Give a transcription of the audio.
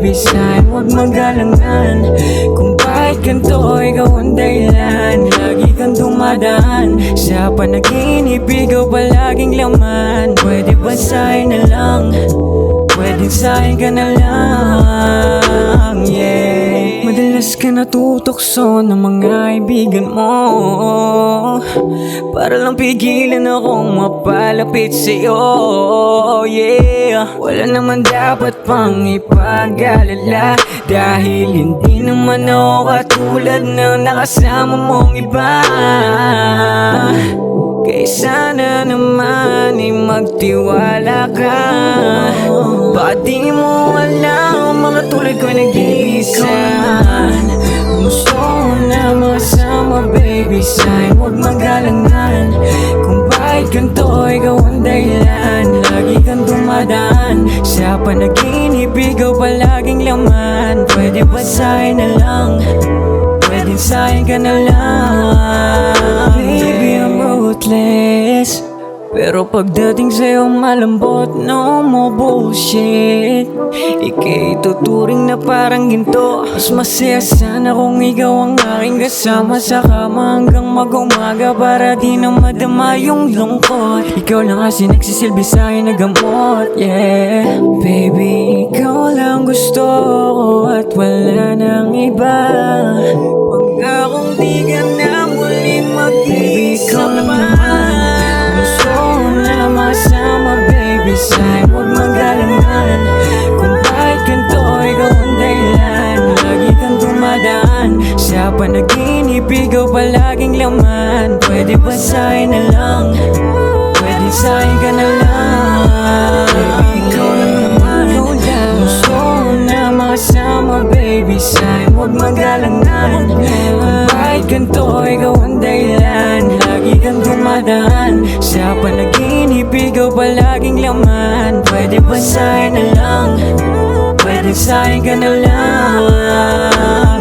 baby sign, huwag magalangan. Kung bakit ganito, ikaw ang dahilan. Lagi kang dumadaan sa panaginip, ikaw palaging laman. Pwede ba sa'yo na lang? Pwede sa'yo ka na lang, yeah. Madalas ka natutokso ng mga kaibigan mo para lang pigilan akong mapalapit sa'yo, yeah. Wala naman dapat pang ipag-alala, dahil hindi naman ako katulad ng nakasama mong iba. Kaya sana naman ay magtiwala ka. Baka di mo alam, mga tulad ko nag-iisa. Gusto ko na makasama, baby sign, huwag magalangan. Kung bakit ganito, ikaw ang dahilan. Lagi kang dumadaan sa panaginip, ikaw palaging laman. Pwede ba sa'yo na lang? Pwede sa'yo ka na lang. Baby, I'm ruthless, pero pagdating sa'yo malambot, no mo bullshit. Ika'y tuturing na parang ginto. Mas masaya sana kung ikaw ang aking kasama sa kama hanggang mag-umaga, para di na madama yung lungkot. Ikaw lang kasi nagsisilbi sa'yo na gamot, yeah. Baby, ikaw lang gusto ko at wala nang iba. Huwag akong di ka na muling mag-iisa pa. Gusto ko na makasama, baby sign, huwag magalangan. Kung bakit ganito, ikaw ang dahilan. Lagi kang dumadaan sa panaginip, ikaw palaging laman. Pwede ba sa'yo na lang? Pwede sa'yo ka na lang. Ikaw lang naman, gusto ko na makasama, baby sign, huwag magalangan. Kung bakit ganito, ikaw ang dahilan. Lagi kang dumadaan sa panaginip, ikaw palaging laman. Pwede ba sa'yo na lang? Pwede sa'yo ka na lang.